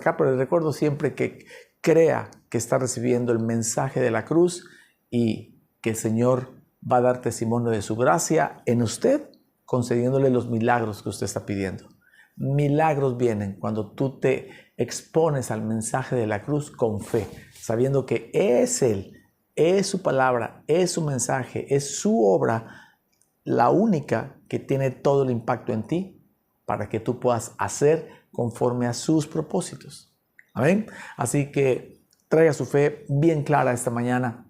sacar, pero le recuerdo siempre que crea que está recibiendo el mensaje de la cruz y que el Señor va a dar testimonio de su gracia en usted, concediéndole los milagros que usted está pidiendo. Milagros vienen cuando tú te expones al mensaje de la cruz con fe, sabiendo que es Él, es su palabra, es su mensaje, es su obra, la única que tiene todo el impacto en ti para que tú puedas hacer conforme a sus propósitos. Amén. Así que traiga su fe bien clara esta mañana.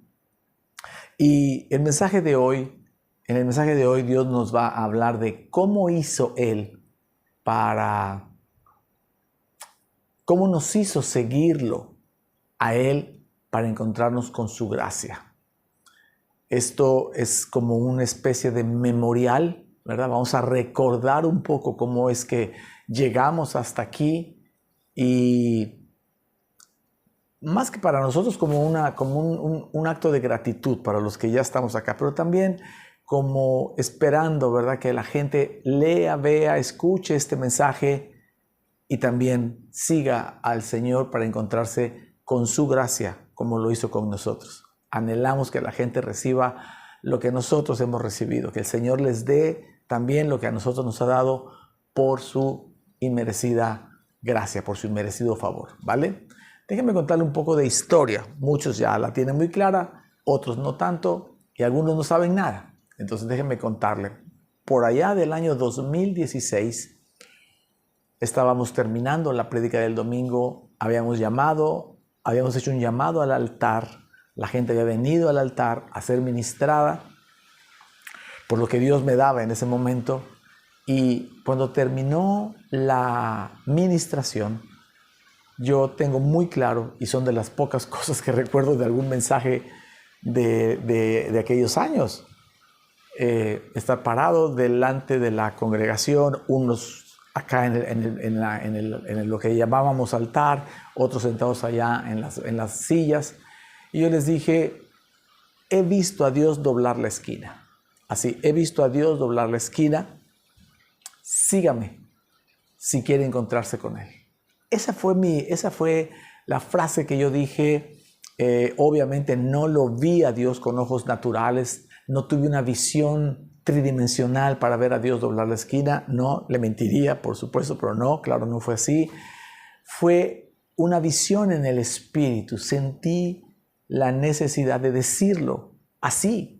Y en el mensaje de hoy Dios nos va a hablar de cómo hizo Él cómo nos hizo seguirlo a Él para encontrarnos con su gracia. Esto es como una especie de memorial, ¿verdad? Vamos a recordar un poco cómo es que llegamos hasta aquí y más que para nosotros como un acto de gratitud para los que ya estamos acá, pero también como esperando, ¿verdad? Que la gente lea, vea, escuche este mensaje y también siga al Señor para encontrarse con su gracia, como lo hizo con nosotros. Anhelamos que la gente reciba lo que nosotros hemos recibido, que el Señor les dé también lo que a nosotros nos ha dado por su inmerecida gracia, por su inmerecido favor, ¿vale? Déjenme contarle un poco de historia. Muchos ya la tienen muy clara, otros no tanto y algunos no saben nada. Entonces déjenme contarle. Por allá del año 2016 estábamos terminando la prédica del domingo, habíamos hecho un llamado al altar, la gente había venido al altar a ser ministrada por lo que Dios me daba en ese momento, y cuando terminó la ministración, yo tengo muy claro, y son de las pocas cosas que recuerdo de algún mensaje de aquellos años, estar parado delante de la congregación, unos acá en lo que llamábamos altar, otros sentados allá en las sillas, y yo les dije, he visto a Dios doblar la esquina. Así, he visto a Dios doblar la esquina, sígame si quiere encontrarse con Él. Esa fue la frase que yo dije. Obviamente no lo vi a Dios con ojos naturales, no tuve una visión tridimensional para ver a Dios doblar la esquina, no, le mentiría, por supuesto, pero no, claro, no fue así. Fue una visión en el Espíritu, sentí la necesidad de decirlo así.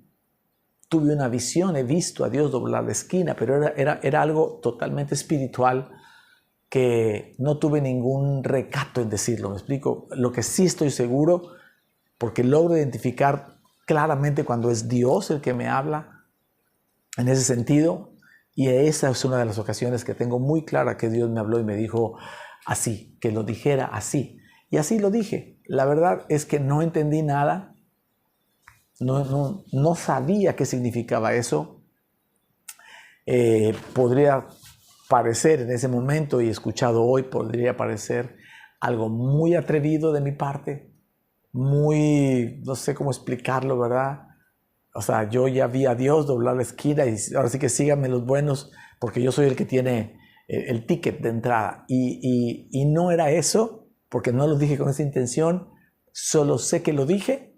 Tuve una visión, he visto a Dios doblar la esquina, pero era algo totalmente espiritual que no tuve ningún recato en decirlo, ¿me explico? Lo que sí estoy seguro, porque logro identificar claramente cuando es Dios el que me habla en ese sentido, y esa es una de las ocasiones que tengo muy clara que Dios me habló y me dijo así, que lo dijera así, y así lo dije. La verdad es que no entendí nada, no sabía qué significaba eso. Podría parecer en ese momento, y escuchado hoy, podría parecer algo muy atrevido de mi parte, muy, no sé cómo explicarlo, ¿verdad? O sea, yo ya vi a Dios doblar la esquina y ahora sí que síganme los buenos, porque yo soy el que tiene el ticket de entrada. Y no era eso, porque no lo dije con esa intención, solo sé que lo dije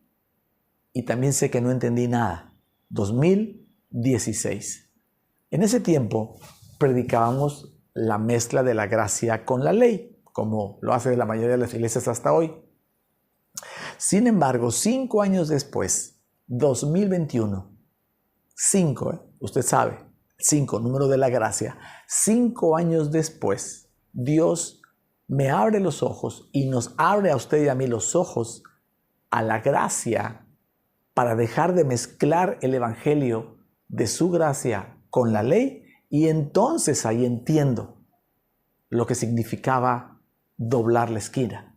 y también sé que no entendí nada. 2016. En ese tiempo predicábamos la mezcla de la gracia con la ley, como lo hace la mayoría de las iglesias hasta hoy. Sin embargo, 5 años después, 2021, 5, usted sabe, 5, número de la gracia, 5 años después, Dios me abre los ojos y nos abre a usted y a mí los ojos a la gracia para dejar de mezclar el evangelio de su gracia con la ley, y entonces ahí entiendo lo que significaba doblar la esquina.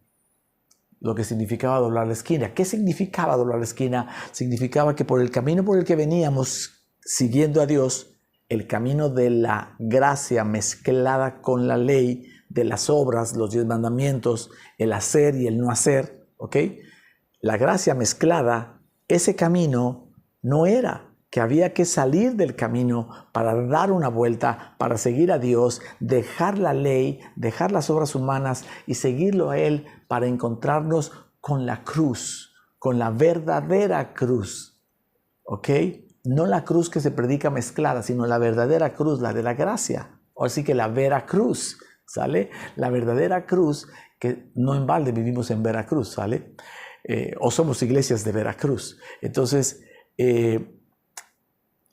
Lo que significaba doblar la esquina. ¿Qué significaba doblar la esquina? Significaba que por el camino por el que veníamos siguiendo a Dios, el camino de la gracia mezclada con la ley, de las obras, los 10 mandamientos, el hacer y el no hacer, ¿ok? La gracia mezclada, ese camino no era que había que salir del camino para dar una vuelta, para seguir a Dios, dejar la ley, dejar las obras humanas y seguirlo a Él para encontrarnos con la cruz, con la verdadera cruz, ¿ok? No la cruz que se predica mezclada, sino la verdadera cruz, la de la gracia. Así que la Vera Cruz, ¿sale? La verdadera cruz, que no en balde vivimos en Veracruz, ¿sale? O somos iglesias de Veracruz. Entonces,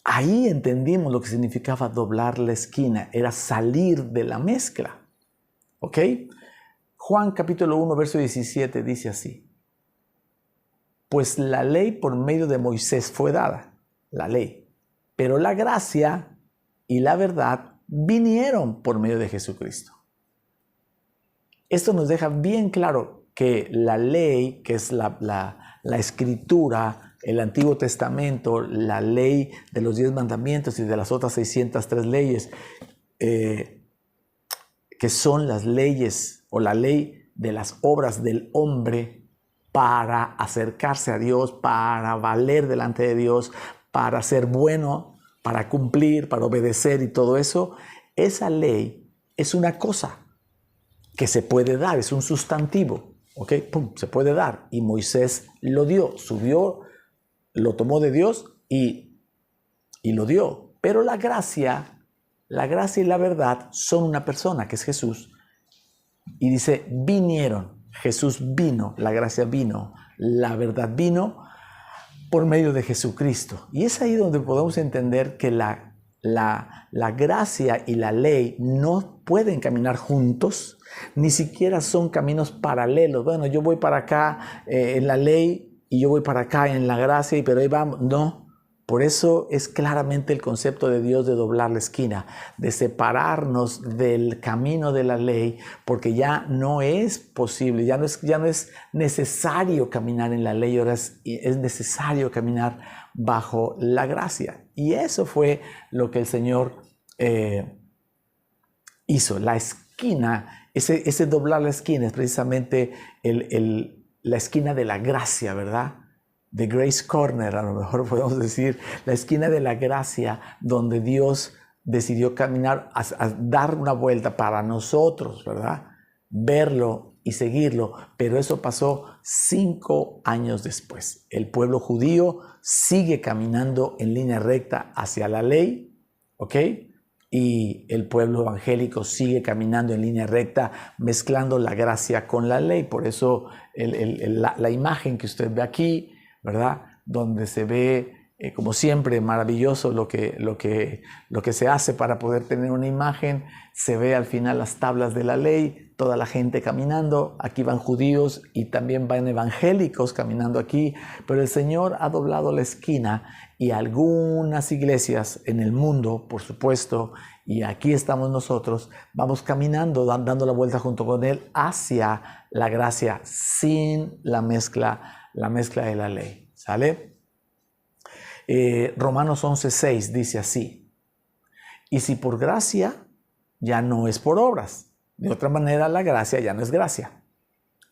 ahí entendimos lo que significaba doblar la esquina, era salir de la mezcla, ¿ok? Juan capítulo 1, verso 17 dice así: pues la ley por medio de Moisés fue dada, la ley, pero la gracia y la verdad vinieron por medio de Jesucristo. Esto nos deja bien claro que la ley, que es la escritura, el Antiguo Testamento, la ley de los 10 mandamientos y de las otras 603 leyes, que son las leyes o la ley de las obras del hombre para acercarse a Dios, para valer delante de Dios, para ser bueno, para cumplir, para obedecer y todo eso, esa ley es una cosa que se puede dar, es un sustantivo, ¿ok? ¡Pum! Se puede dar. Y Moisés lo dio, subió, lo tomó de Dios y lo dio. Pero la gracia y la verdad son una persona, que es Jesús. Y dice, vinieron. Jesús vino, la gracia vino, la verdad vino por medio de Jesucristo. Y es ahí donde podemos entender que la gracia y la ley no pueden caminar juntos, ni siquiera son caminos paralelos. Bueno, yo voy para acá en la ley y yo voy para acá en la gracia, pero ahí vamos. No, por eso es claramente el concepto de Dios de doblar la esquina, de separarnos del camino de la ley, porque ya no es posible, ya no es necesario caminar en la ley, ahora es necesario caminar bajo la gracia. Y eso fue lo que el Señor hizo. La esquina, ese doblar la esquina es precisamente la esquina de la gracia, ¿verdad? The Grace Corner, a lo mejor podemos decir, la esquina de la gracia, donde Dios decidió caminar, a dar una vuelta para nosotros, ¿verdad? Verlo y seguirlo, pero eso pasó 5 años después. El pueblo judío sigue caminando en línea recta hacia la ley, ¿ok? Y el pueblo evangélico sigue caminando en línea recta, mezclando la gracia con la ley. Por eso la imagen que usted ve aquí, ¿verdad? Donde se ve, como siempre, maravilloso lo que se hace para poder tener una imagen. Se ve al final las tablas de la ley, toda la gente caminando. Aquí van judíos y también van evangélicos caminando aquí. Pero el Señor ha doblado la esquina y algunas iglesias en el mundo, por supuesto, y aquí estamos nosotros, vamos caminando, dando la vuelta junto con Él hacia la gracia sin la mezcla de la ley, ¿sale? Romanos 11:6 dice así: y si por gracia, ya no es por obras. De otra manera, la gracia ya no es gracia.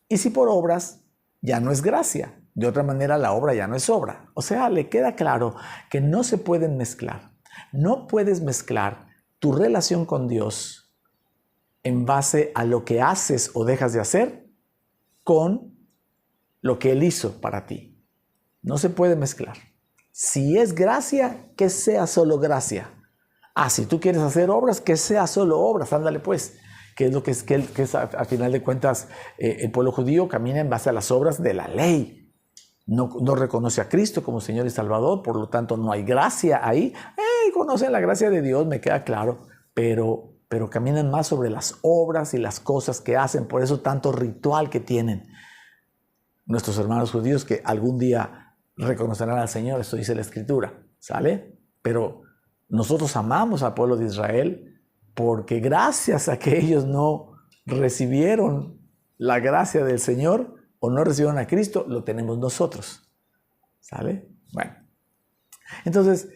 Y si por obras, ya no es gracia. De otra manera, la obra ya no es obra. O sea, le queda claro que no se pueden mezclar. No puedes mezclar tu relación con Dios en base a lo que haces o dejas de hacer con lo que Él hizo para ti. No se puede mezclar. Si es gracia, que sea solo gracia. Si tú quieres hacer obras, que sea solo obras. Ándale pues. Que es lo que es al final de cuentas, el pueblo judío camina en base a las obras de la ley. No reconoce a Cristo como Señor y Salvador, por lo tanto no hay gracia ahí. Conocen la gracia de Dios, me queda claro, pero caminan más sobre las obras y las cosas que hacen. Por eso tanto ritual que tienen nuestros hermanos judíos, que algún día reconocerán al Señor. Esto dice la Escritura, ¿sale? Pero nosotros amamos al pueblo de Israel porque gracias a que ellos no recibieron la gracia del Señor o no recibieron a Cristo, lo tenemos nosotros, ¿sale? Bueno, entonces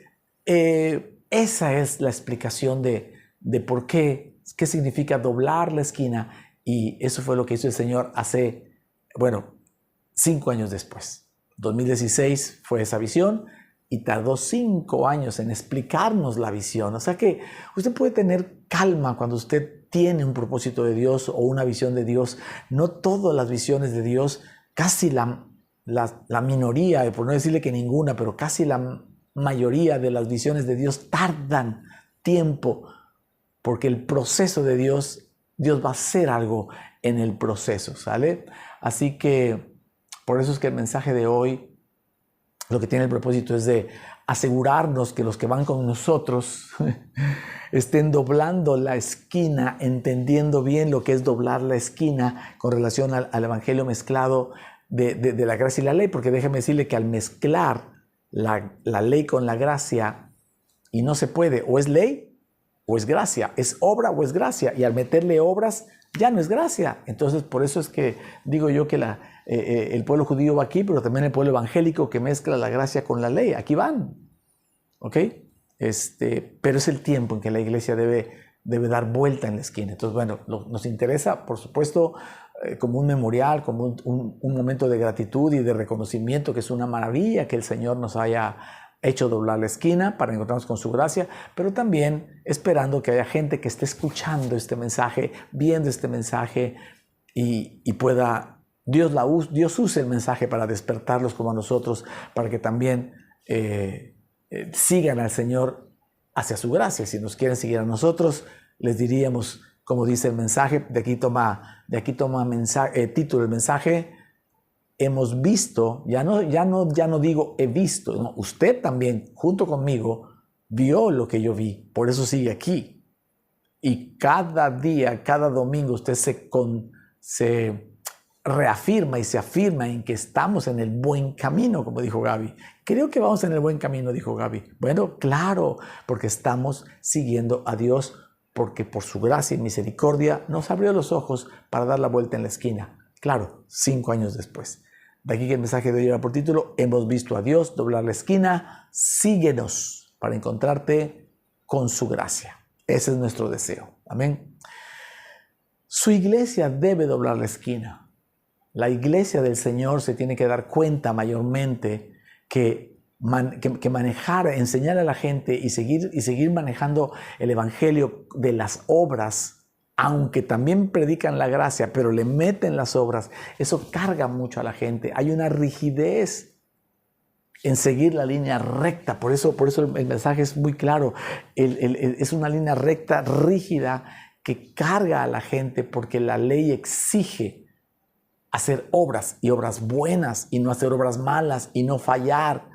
esa es la explicación de por qué significa doblar la esquina, y eso fue lo que hizo el Señor hace, 5 años después. 2016 fue esa visión y tardó 5 años en explicarnos la visión. O sea que usted puede tener calma cuando usted tiene un propósito de Dios o una visión de Dios. No todas las visiones de Dios, casi la minoría, por no decirle que ninguna, pero casi la mayoría de las visiones de Dios tardan tiempo, porque el proceso de Dios va a hacer algo en el proceso, ¿sale? Así que por eso es que el mensaje de hoy lo que tiene el propósito es de asegurarnos que los que van con nosotros estén doblando la esquina, entendiendo bien lo que es doblar la esquina con relación al evangelio mezclado de la gracia y la ley, porque déjeme decirle que al mezclar la ley con la gracia, y no se puede, o es ley o es gracia, es obra o es gracia, y al meterle obras ya no es gracia. Entonces por eso es que digo yo que el pueblo judío va aquí, pero también el pueblo evangélico que mezcla la gracia con la ley, aquí van, ¿ok? Pero es el tiempo en que la iglesia debe dar vuelta en la esquina. Entonces, bueno, nos interesa, por supuesto, como un memorial, como un momento de gratitud y de reconocimiento, que es una maravilla que el Señor nos haya hecho doblar la esquina para encontrarnos con su gracia, pero también esperando que haya gente que esté escuchando este mensaje, viendo este mensaje y pueda, Dios use el mensaje para despertarlos como a nosotros, para que también sigan al Señor hacia su gracia. Si nos quieren seguir a nosotros, les diríamos, como dice el mensaje, de aquí toma título el mensaje: hemos visto, ya no digo he visto, no, usted también junto conmigo vio lo que yo vi, por eso sigue aquí. Y cada día, cada domingo usted se reafirma y se afirma en que estamos en el buen camino, como dijo Gaby. Creo que vamos en el buen camino, dijo Gaby. Bueno, claro, porque estamos siguiendo a Dios, porque por su gracia y misericordia nos abrió los ojos para dar la vuelta en la esquina. Claro, 5 años después. De aquí que el mensaje de hoy lleva por título: hemos visto a Dios doblar la esquina, síguenos para encontrarte con su gracia. Ese es nuestro deseo. Amén. Su iglesia debe doblar la esquina. La iglesia del Señor se tiene que dar cuenta mayormente que manejar, enseñar a la gente y seguir manejando el evangelio de las obras, aunque también predican la gracia, pero le meten las obras, eso carga mucho a la gente. Hay una rigidez en seguir la línea recta. Por eso el mensaje es muy claro. Es una línea recta, rígida, que carga a la gente, porque la ley exige hacer obras, y obras buenas, y no hacer obras malas, y no fallar.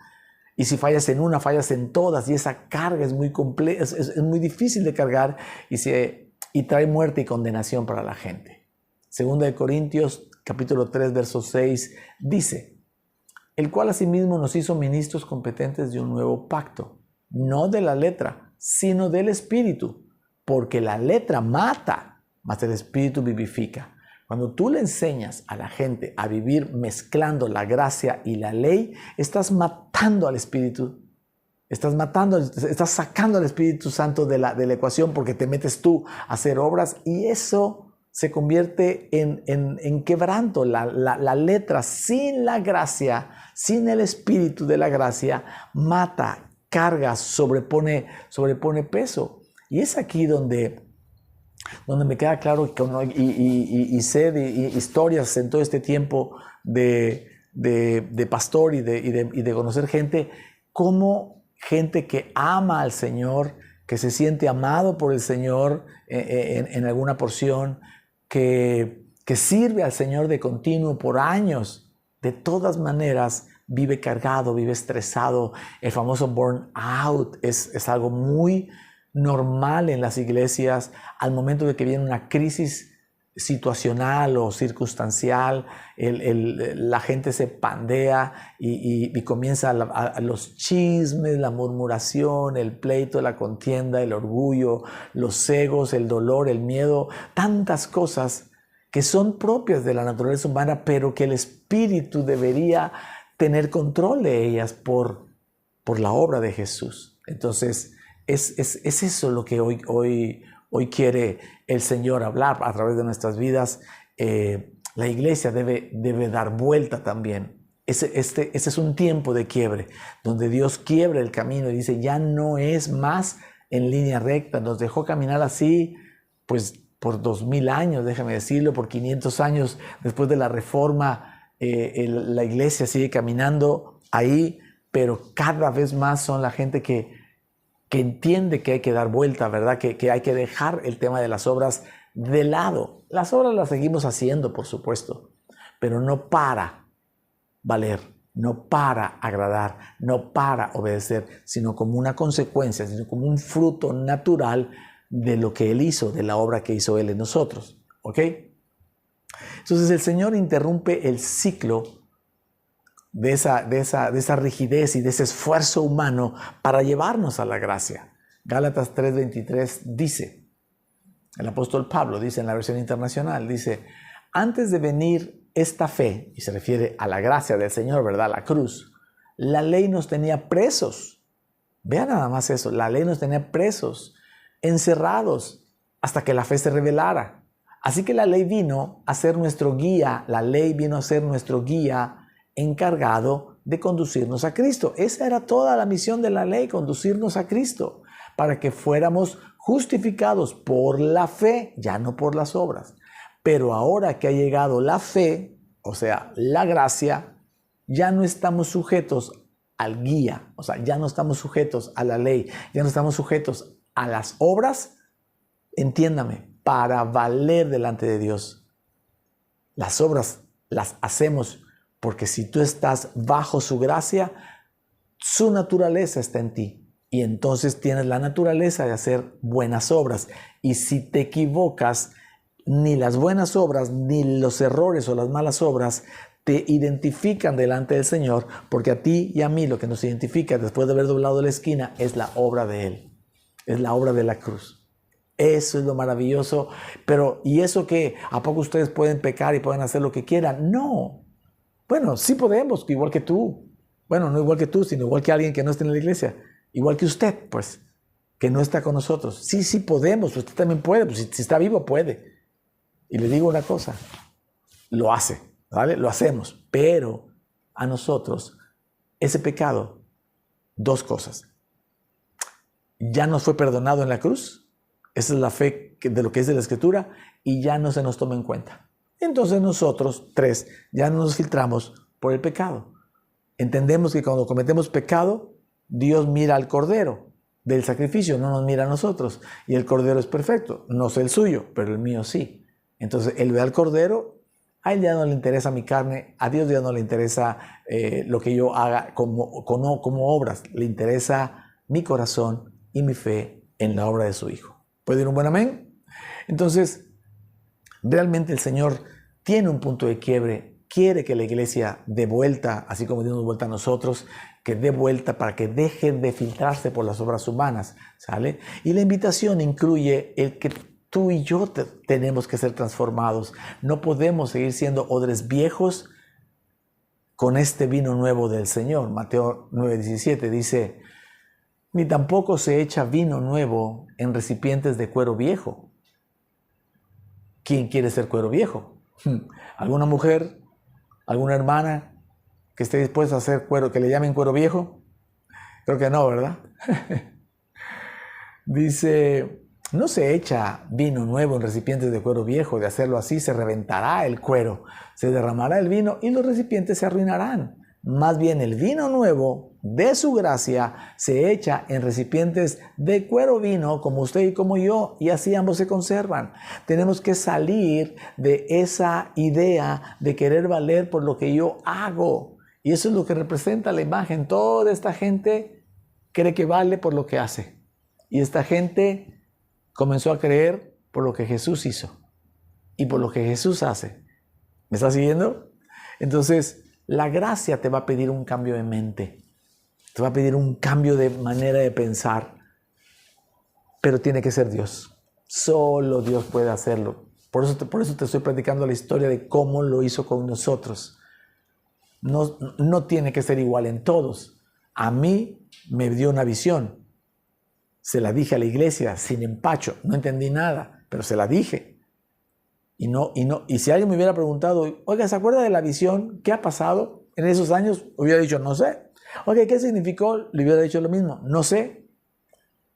Y si fallas en una, fallas en todas, y esa carga es muy compleja, es muy difícil de cargar, y trae muerte y condenación para la gente. Segunda de Corintios, capítulo 3, verso 6, dice: el cual asimismo nos hizo ministros competentes de un nuevo pacto, no de la letra, sino del Espíritu, porque la letra mata, mas el Espíritu vivifica. Cuando tú le enseñas a la gente a vivir mezclando la gracia y la ley, estás matando al Espíritu. Estás sacando al Espíritu Santo de la ecuación, porque te metes tú a hacer obras, y eso se convierte en quebranto. La letra sin la gracia, sin el Espíritu de la gracia, mata, carga, sobrepone peso. Y es aquí donde me queda claro y sé de historias en todo este tiempo de pastor y de conocer gente, como gente que ama al Señor, que se siente amado por el Señor en alguna porción, que sirve al Señor de continuo por años, de todas maneras vive cargado, vive estresado. El famoso burnout es algo muy normal en las iglesias al momento de que viene una crisis situacional o circunstancial. La gente se pandea y comienza los chismes, la murmuración, el pleito, la contienda, el orgullo, los egos, el dolor, el miedo, tantas cosas que son propias de la naturaleza humana, pero que el Espíritu debería tener control de ellas por la obra de Jesús. Entonces, es eso lo que hoy quiere el Señor hablar a través de nuestras vidas. La iglesia debe dar vuelta también Ese es un tiempo de quiebre, donde Dios quiebra el camino y dice, ya no es más en línea recta. Nos dejó caminar así, pues por 2000 años, déjame decirlo, por 500 años después de la Reforma, la iglesia sigue caminando ahí, pero cada vez más son la gente que entiende que hay que dar vuelta, ¿verdad? Que hay que dejar el tema de las obras de lado. Las obras las seguimos haciendo, por supuesto, pero no para valer, no para agradar, no para obedecer, sino como una consecuencia, sino como un fruto natural de lo que Él hizo, de la obra que hizo Él en nosotros. ¿Ok? Entonces el Señor interrumpe el ciclo de esa rigidez y de ese esfuerzo humano para llevarnos a la gracia. Gálatas 3:23 dice, el apóstol Pablo dice en la versión internacional, dice, antes de venir esta fe, y se refiere a la gracia del Señor, ¿verdad? La cruz, la ley nos tenía presos. Vean nada más eso, la ley nos tenía presos, encerrados, hasta que la fe se revelara. Así que la ley vino a ser nuestro guía, encargado de conducirnos a Cristo. Esa era toda la misión de la ley, conducirnos a Cristo, para que fuéramos justificados por la fe, ya no por las obras. Pero ahora que ha llegado la fe, o sea, la gracia, ya no estamos sujetos al guía, o sea, ya no estamos sujetos a la ley, ya no estamos sujetos a las obras, entiéndame, para valer delante de Dios. Las obras las hacemos porque si tú estás bajo su gracia, su naturaleza está en ti. Y entonces tienes la naturaleza de hacer buenas obras. Y si te equivocas, ni las buenas obras, ni los errores o las malas obras te identifican delante del Señor, porque a ti y a mí lo que nos identifica después de haber doblado la esquina es la obra de Él. Es la obra de la cruz. Eso es lo maravilloso. Pero, ¿y eso qué? ¿A poco ustedes pueden pecar y pueden hacer lo que quieran? No. Bueno, sí podemos, igual que tú. Bueno, no igual que tú, sino igual que alguien que no está en la iglesia. Igual que usted, pues, que no está con nosotros. Sí podemos, usted también puede. Pues, si está vivo, puede. Y le digo una cosa, lo hace, ¿vale? Lo hacemos. Pero a nosotros, ese pecado, dos cosas. Ya nos fue perdonado en la cruz. Esa es la fe de lo que es de la Escritura. Y ya no se nos toma en cuenta. Entonces nosotros, tres, ya no nos filtramos por el pecado. Entendemos que cuando cometemos pecado, Dios mira al Cordero del sacrificio, no nos mira a nosotros. Y el Cordero es perfecto, no sé el suyo, pero el mío sí. Entonces Él ve al Cordero, a Él ya no le interesa mi carne, a Dios ya no le interesa lo que yo haga como obras, le interesa mi corazón y mi fe en la obra de su Hijo. ¿Puede ir un buen amén? Entonces, realmente el Señor tiene un punto de quiebre, quiere que la iglesia dé vuelta, así como dimos vuelta a nosotros, que dé vuelta para que dejen de filtrarse por las obras humanas, ¿sale? Y la invitación incluye el que tú y yo tenemos que ser transformados. No podemos seguir siendo odres viejos con este vino nuevo del Señor. Mateo 9:17 dice, ni tampoco se echa vino nuevo en recipientes de cuero viejo. ¿Quién quiere ser cuero viejo? ¿Alguna mujer, alguna hermana que esté dispuesta a hacer cuero, que le llamen cuero viejo? Creo que no, ¿verdad? Dice, no se echa vino nuevo en recipientes de cuero viejo. De hacerlo así se reventará el cuero, se derramará el vino y los recipientes se arruinarán. Más bien el vino nuevo de su gracia se echa en recipientes de cuero vino como usted y como yo, y así ambos se conservan. Tenemos que salir de esa idea de querer valer por lo que yo hago. Y eso es lo que representa la imagen. Toda esta gente cree que vale por lo que hace. Y esta gente comenzó a creer por lo que Jesús hizo y por lo que Jesús hace. ¿Me está siguiendo? Entonces, la gracia te va a pedir un cambio de mente. Te va a pedir un cambio de manera de pensar. Pero tiene que ser Dios. Solo Dios puede hacerlo. Por eso te estoy platicando la historia de cómo lo hizo con nosotros. No tiene que ser igual en todos. A mí me dio una visión. Se la dije a la iglesia sin empacho. No entendí nada, pero se la dije. Y si alguien me hubiera preguntado, oiga, ¿se acuerda de la visión? ¿Qué ha pasado? en esos años hubiera dicho, no sé. Ok, ¿qué significó? Le hubiera dicho lo mismo, no sé.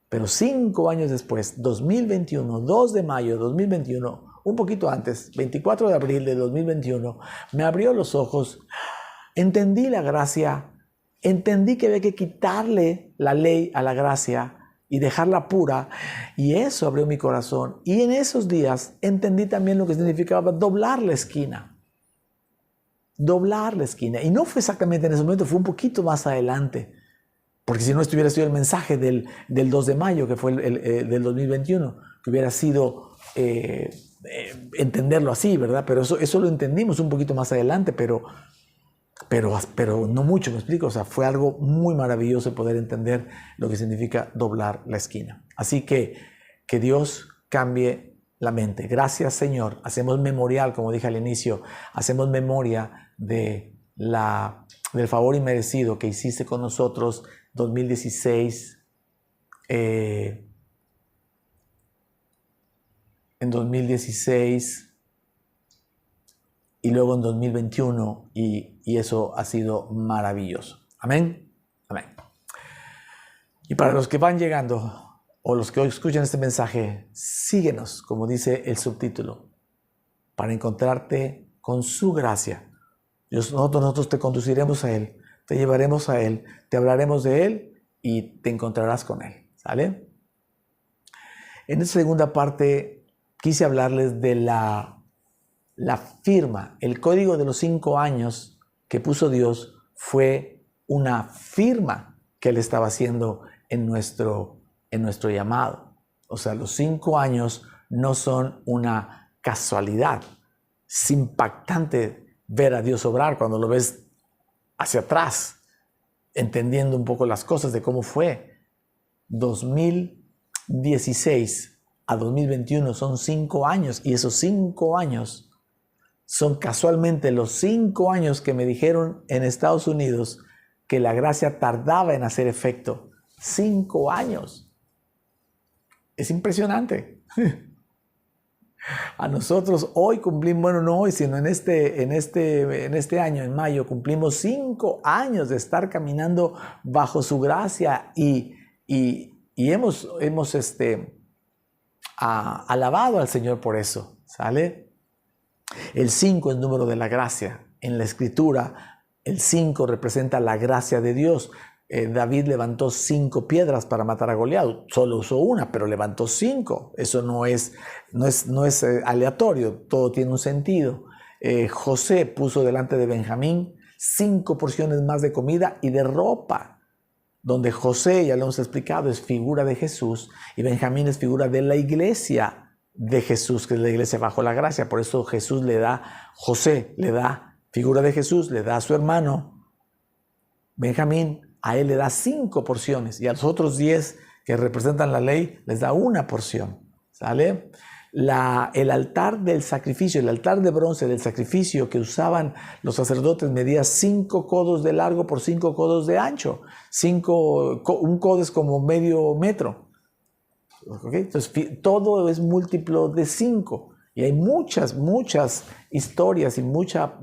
Pero 5 años después, 2021, 2 de mayo de 2021, un poquito antes, 24 de abril de 2021, me abrió los ojos, entendí la gracia, entendí que había que quitarle la ley a la gracia y dejarla pura, y eso abrió mi corazón. Y en esos días entendí también lo que significaba doblar la esquina. Doblar la esquina. Y no fue exactamente en ese momento, fue un poquito más adelante. Porque si no estuviera sido el mensaje del 2 de mayo, que fue del 2021, que hubiera sido entenderlo así, ¿verdad? Pero eso lo entendimos un poquito más adelante, pero no mucho, ¿me explico? O sea, fue algo muy maravilloso poder entender lo que significa doblar la esquina. Así que Dios cambie la mente. Gracias, Señor. Hacemos memorial, como dije al inicio, hacemos memoria del favor inmerecido que hiciste con nosotros 2016, en 2016 y luego en 2021, y eso ha sido maravilloso. Amén. Amén. Y para los que van llegando o los que hoy escuchan este mensaje, síguenos, como dice el subtítulo, para encontrarte con su gracia. Nosotros te conduciremos a Él, te llevaremos a Él, te hablaremos de Él y te encontrarás con Él. ¿Sale? En esta segunda parte quise hablarles de la firma. El código de los 5 años que puso Dios fue una firma que Él estaba haciendo en nuestro llamado. O sea, los 5 años no son una casualidad. Es impactante ver a Dios obrar cuando lo ves hacia atrás, entendiendo un poco las cosas de cómo fue. 2016 a 2021 son 5 años, y esos 5 años son casualmente los 5 años que me dijeron en Estados Unidos que la gracia tardaba en hacer efecto. 5 años. Es impresionante. A nosotros hoy cumplimos, bueno, no hoy, sino en este año, en mayo, cumplimos 5 años de estar caminando bajo su gracia, y hemos alabado al Señor por eso, ¿sale? El 5 es el número de la gracia. En la Escritura, el 5 representa la gracia de Dios. David levantó 5 piedras para matar a Goliat. Solo usó una, pero levantó 5. Eso no es aleatorio, todo tiene un sentido. José puso delante de Benjamín 5 porciones más de comida y de ropa, donde José, ya lo hemos explicado, es figura de Jesús, y Benjamín es figura de la iglesia de Jesús, que es la iglesia bajo la gracia. Por eso José le da figura de Jesús, le da a su hermano Benjamín, a él le da 5 porciones, y a los otros 10 que representan la ley les da 1 porción. ¿Sale? El altar del sacrificio, el altar de bronce del sacrificio que usaban los sacerdotes, medía 5 codos de largo por 5 codos de ancho. Un codo es como medio metro. ¿Okay? Entonces, todo es múltiplo de 5. Y hay muchas historias y mucha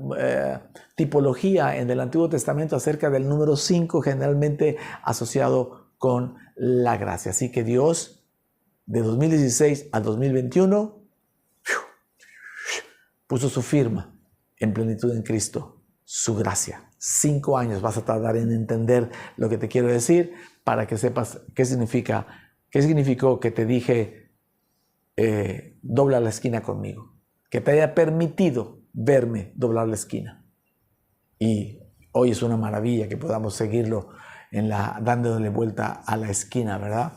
tipología en el Antiguo Testamento acerca del número 5, generalmente asociado con la gracia. Así que Dios, de 2016 a 2021, puso su firma en plenitud en Cristo, su gracia. 5 años vas a tardar en entender lo que te quiero decir, para que sepas qué significó que te dije, dobla la esquina conmigo, que te haya permitido verme doblar la esquina. Y hoy es una maravilla que podamos seguirlo dándole vuelta a la esquina, ¿verdad?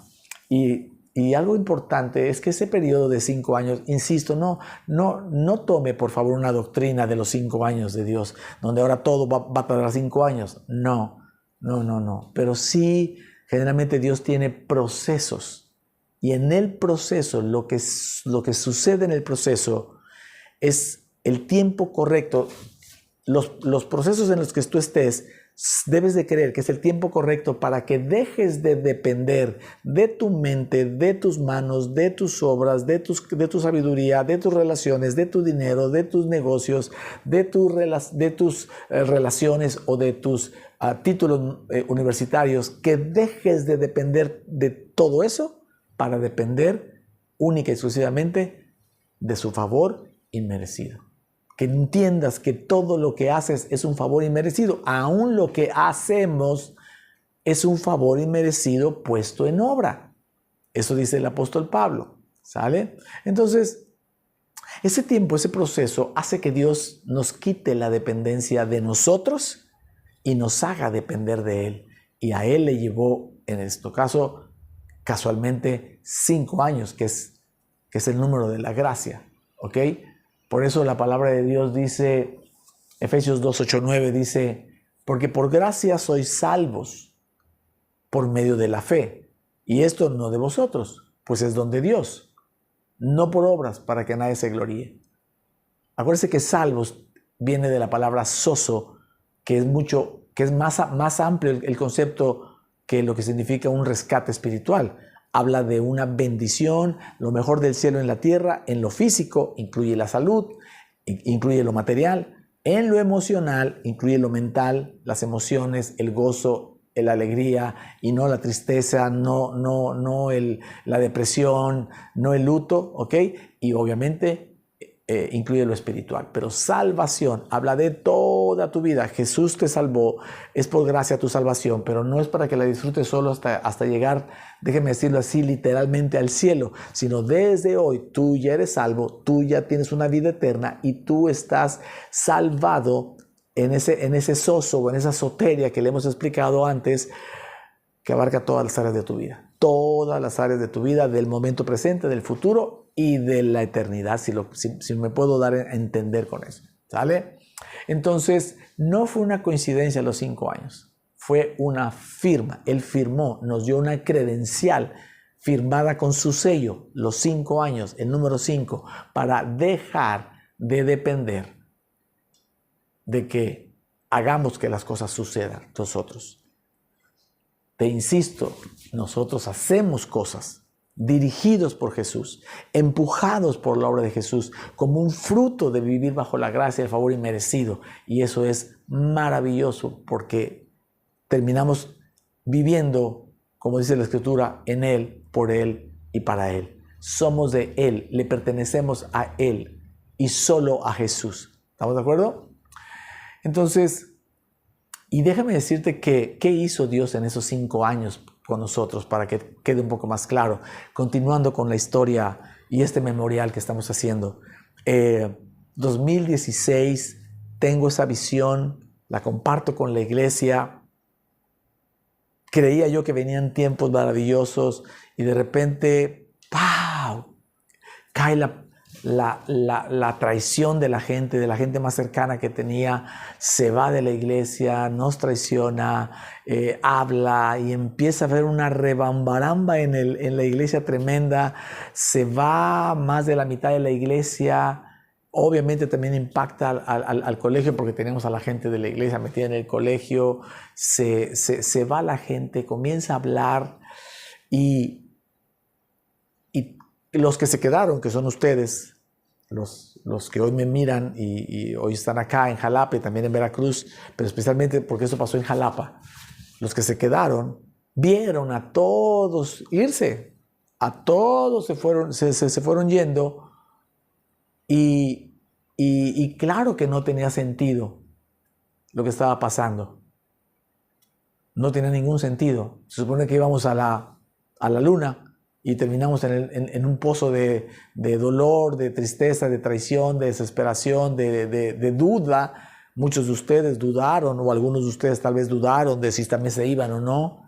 Y algo importante es que ese periodo de 5 años, insisto, no tome por favor una doctrina de los 5 años de Dios, donde ahora todo va a tardar 5 años. No. Pero sí, generalmente Dios tiene procesos. Y en el proceso, lo que sucede en el proceso es el tiempo correcto. Los procesos en los que tú estés debes de creer que es el tiempo correcto para que dejes de depender de tu mente, de tus manos, de tus obras, de tu sabiduría, de tus relaciones, de tu dinero, de tus negocios, de tus relaciones o de tus títulos universitarios, que dejes de depender de todo eso para depender única y exclusivamente de su favor inmerecido. Que entiendas que todo lo que haces es un favor inmerecido. Aún lo que hacemos es un favor inmerecido puesto en obra. Eso dice el apóstol Pablo, ¿sale? Entonces, ese tiempo, ese proceso hace que Dios nos quite la dependencia de nosotros y nos haga depender de Él. Y a Él le llevó, en este caso, casualmente 5 años, que es el número de la gracia, ¿ok? Por eso la palabra de Dios dice, Efesios 2, 8, 9 dice, porque por gracia sois salvos por medio de la fe. Y esto no de vosotros, pues es don de Dios, no por obras para que nadie se gloríe. Acuérdense que salvos viene de la palabra sozo, que es más amplio el concepto que lo que significa un rescate espiritual. Habla de una bendición, lo mejor del cielo en la tierra, en lo físico, incluye la salud, incluye lo material, en lo emocional, incluye lo mental, las emociones, el gozo, la alegría y no la tristeza, no la depresión, no el luto, ¿ok? Y obviamente incluye lo espiritual. Pero salvación habla de toda tu vida. Jesús te salvó, es por gracia tu salvación, pero no es para que la disfrutes solo hasta llegar, déjeme decirlo así, literalmente al cielo, sino desde hoy tú ya eres salvo, tú ya tienes una vida eterna y tú estás salvado en ese sozo o en esa soteria que le hemos explicado antes, que abarca todas las áreas de tu vida. Todas las áreas de tu vida, del momento presente, del futuro y de la eternidad, si me puedo dar a entender con eso, ¿sale? Entonces, no fue una coincidencia los 5 años, fue una firma. Él firmó, nos dio una credencial firmada con su sello, los 5 años, el número 5, para dejar de depender de que hagamos que las cosas sucedan nosotros. Te insisto, nosotros hacemos cosas dirigidos por Jesús, empujados por la obra de Jesús, como un fruto de vivir bajo la gracia y el favor inmerecido. Y eso es maravilloso porque terminamos viviendo, como dice la Escritura, en Él, por Él y para Él. Somos de Él, le pertenecemos a Él y solo a Jesús. ¿Estamos de acuerdo? Entonces, y déjame decirte qué hizo Dios en esos 5 años con nosotros para que quede un poco más claro. Continuando con la historia y este memorial que estamos haciendo. 2016, tengo esa visión, la comparto con la iglesia. Creía yo que venían tiempos maravillosos y de repente, ¡pau!, cae la traición de la gente más cercana que tenía, se va de la iglesia, nos traiciona, habla y empieza a haber una rebambaramba en la iglesia tremenda, se va más de la mitad de la iglesia, obviamente también impacta al colegio porque tenemos a la gente de la iglesia metida en el colegio, se va la gente, comienza a hablar y los que se quedaron, que son ustedes, los que hoy me miran y hoy están acá en Jalapa y también en Veracruz, pero especialmente porque eso pasó en Jalapa, los que se quedaron vieron a todos irse, a todos se fueron yendo y claro que no tenía sentido lo que estaba pasando. No tenía ningún sentido. Se supone que íbamos a la luna y terminamos en un pozo de dolor, de tristeza, de traición, de desesperación, de duda. Muchos de ustedes dudaron, o algunos de ustedes tal vez dudaron de si también se iban o no.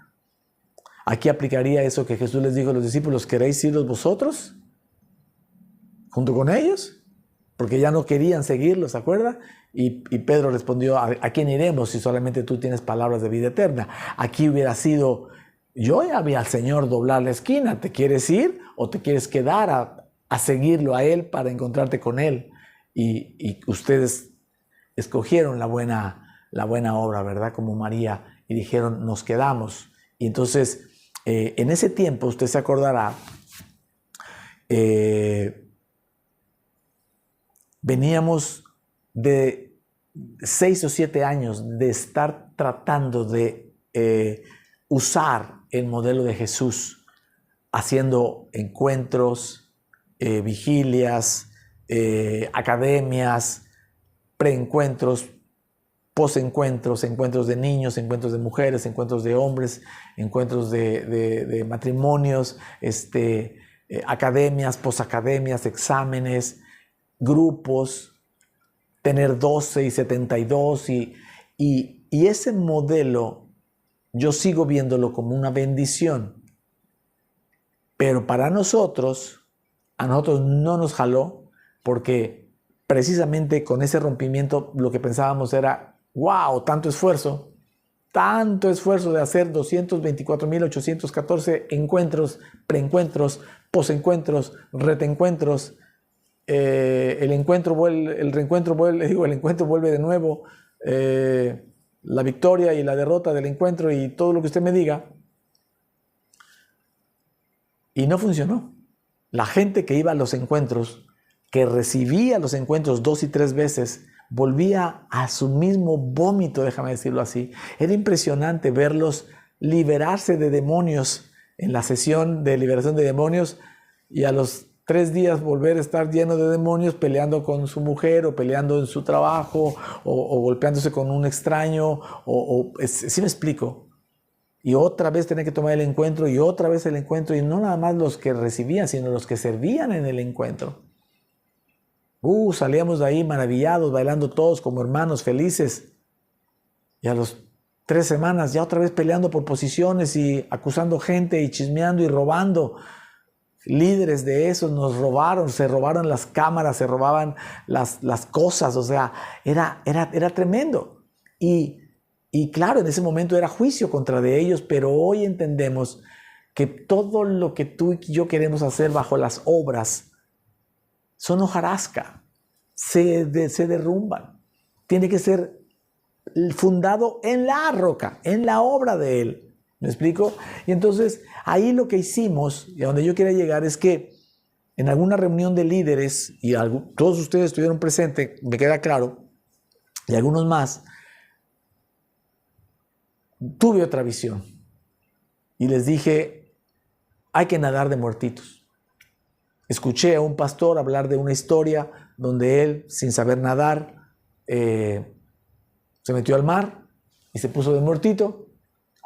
Aquí aplicaría eso que Jesús les dijo a los discípulos: ¿queréis iros vosotros junto con ellos? Porque ya no querían seguirlos, ¿se acuerda? Y Pedro respondió: ¿a quién iremos si solamente tú tienes palabras de vida eterna? Aquí hubiera sido: yo ya vi al Señor doblar la esquina, ¿te quieres ir o te quieres quedar a seguirlo a Él para encontrarte con Él? Y ustedes escogieron la buena la buena obra, ¿verdad? Como María, y dijeron, nos quedamos. Y entonces, en ese tiempo, usted se acordará, veníamos de 6 o 7 años de estar tratando de usar el modelo de Jesús, haciendo encuentros, vigilias, academias, preencuentros, posencuentros, encuentros de niños, encuentros de mujeres, encuentros de hombres, encuentros de matrimonios, academias, posacademias, exámenes, grupos, tener 12 y 72 y ese modelo yo sigo viéndolo como una bendición, pero para nosotros, a nosotros no nos jaló, porque precisamente con ese rompimiento lo que pensábamos era, wow, tanto esfuerzo de hacer 224.814 encuentros, preencuentros, posencuentros, retencuentros. El encuentro vuelve de nuevo, la victoria y la derrota del encuentro y todo lo que usted me diga. Y no funcionó. La gente que iba a los encuentros, que recibía los encuentros 2 y 3 veces, volvía a su mismo vómito, déjame decirlo así. Era impresionante verlos liberarse de demonios en la sesión de liberación de demonios y a los 3 días volver a estar lleno de demonios, peleando con su mujer o peleando en su trabajo o golpeándose con un extraño. ¿Sí me explico? Y otra vez tener que tomar el encuentro y otra vez el encuentro, y no nada más los que recibían, sino los que servían en el encuentro. Salíamos de ahí maravillados, bailando todos como hermanos felices. Y a las 3 semanas ya otra vez peleando por posiciones y acusando gente y chismeando y robando. Líderes de esos nos robaron, se robaron las cámaras, se robaban las cosas, o sea, era tremendo. Y claro, en ese momento era juicio contra de ellos, pero hoy entendemos que todo lo que tú y yo queremos hacer bajo las obras son hojarasca, se derrumban. Tiene que ser fundado en la roca, en la obra de Él. ¿Me explico? Y entonces ahí lo que hicimos, y a donde yo quería llegar, es que en alguna reunión de líderes, y todos ustedes estuvieron presentes, me queda claro, y algunos más, tuve otra visión. Y les dije, hay que nadar de muertitos. Escuché a un pastor hablar de una historia donde él, sin saber nadar, se metió al mar y se puso de muertito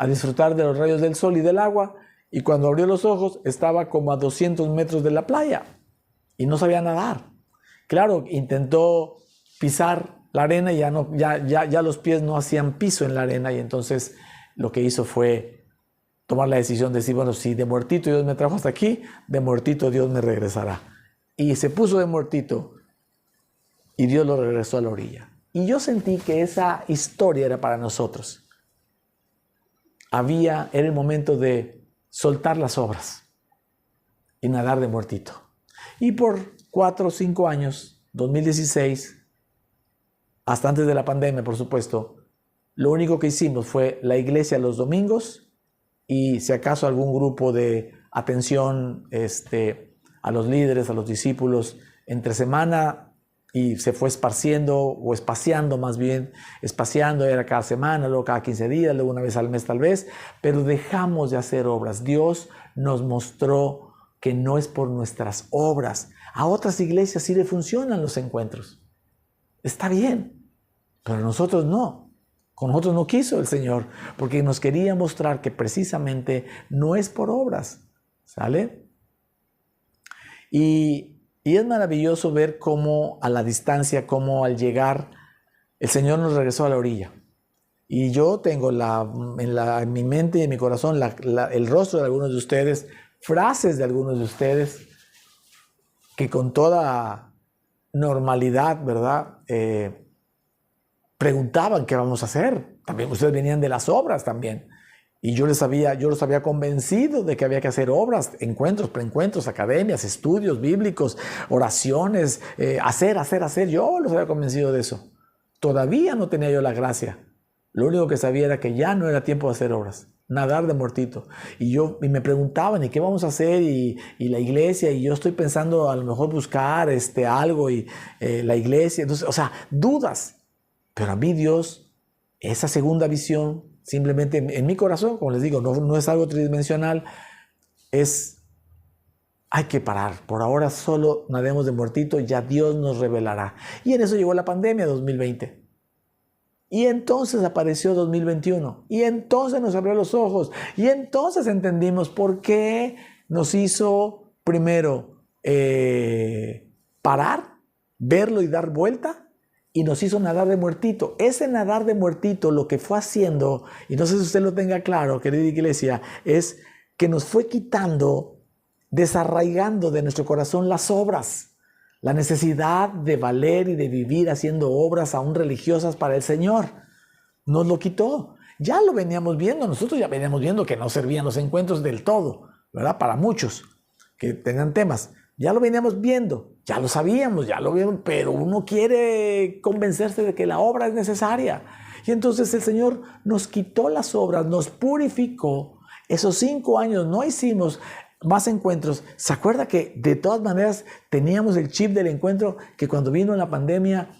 a disfrutar de los rayos del sol y del agua, y cuando abrió los ojos estaba como a 200 metros de la playa y no sabía nadar. Claro, intentó pisar la arena y ya los pies no hacían piso en la arena, y entonces lo que hizo fue tomar la decisión de decir, bueno, si de muertito Dios me trajo hasta aquí, de muertito Dios me regresará. Y se puso de muertito y Dios lo regresó a la orilla. Y yo sentí que esa historia era para nosotros. Era el momento de soltar las obras y nadar de muertito. Y por 4 o 5 años, 2016, hasta antes de la pandemia, por supuesto, lo único que hicimos fue la iglesia los domingos y si acaso algún grupo de atención a los líderes, a los discípulos entre semana, y se fue esparciendo o espaciando más bien, era cada semana, luego cada 15 días, luego una vez al mes tal vez, pero dejamos de hacer obras. Dios nos mostró que no es por nuestras obras. A otras iglesias sí le funcionan los encuentros. Está bien, pero a nosotros no. Con nosotros no quiso el Señor, porque nos quería mostrar que precisamente no es por obras. ¿Sale? Y es maravilloso ver cómo a la distancia, cómo al llegar, el Señor nos regresó a la orilla. Y yo tengo en mi mente y en mi corazón el rostro de algunos de ustedes, frases de algunos de ustedes, que con toda normalidad, ¿verdad? Preguntaban qué vamos a hacer. También ustedes venían de las obras también. Y yo los había convencido de que había que hacer obras, encuentros, preencuentros, academias, estudios bíblicos, oraciones, hacer. Yo los había convencido de eso. Todavía no tenía yo la gracia, Lo único que sabía era que ya no era tiempo de hacer obras, nadar de muertito. Y me preguntaban, ¿y qué vamos a hacer? Y la iglesia, y yo estoy pensando a lo mejor buscar algo, y la iglesia. Entonces, o sea, dudas. Pero a mí Dios, esa segunda visión, simplemente en mi corazón, como les digo, no es algo tridimensional, hay que parar. Por ahora solo nademos de muertito, ya Dios nos revelará. Y en eso llegó la pandemia 2020. Y entonces apareció 2021. Y entonces nos abrió los ojos. Y entonces entendimos por qué nos hizo primero parar, verlo y dar vuelta. Y nos hizo nadar de muertito. Ese nadar de muertito lo que fue haciendo, y no sé si usted lo tenga claro, querida iglesia, es que nos fue quitando, desarraigando de nuestro corazón las obras. La necesidad de valer y de vivir haciendo obras aún religiosas para el Señor. Nos lo quitó. Ya lo veníamos viendo. Nosotros ya veníamos viendo que no servían los encuentros del todo, ¿verdad? Para muchos que tengan temas. Ya lo veníamos viendo. Ya lo sabíamos, ya lo vieron. Pero uno quiere convencerse de que la obra es necesaria. Y entonces el Señor nos quitó las obras, nos purificó. Esos 5 años no hicimos más encuentros. ¿Se acuerda que de todas maneras teníamos el chip del encuentro? Que cuando vino la pandemia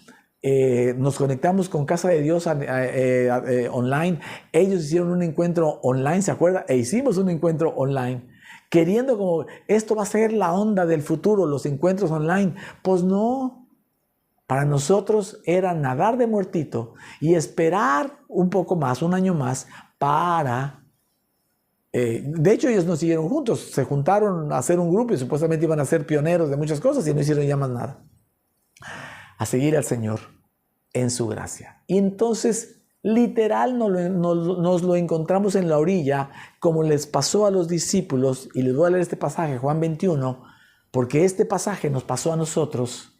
nos conectamos con Casa de Dios online. Ellos hicieron un encuentro online, ¿se acuerda? E hicimos un encuentro online, queriendo como esto va a ser la onda del futuro, los encuentros online. Pues no. Para nosotros era nadar de muertito y esperar un poco más, un año más, para... de hecho, ellos no siguieron juntos, se juntaron a hacer un grupo y supuestamente iban a ser pioneros de muchas cosas y no hicieron ya más nada. A seguir al Señor en su gracia. Y entonces, literal, nos lo encontramos en la orilla, como les pasó a los discípulos, y les voy a leer este pasaje, Juan 21, porque este pasaje nos pasó a nosotros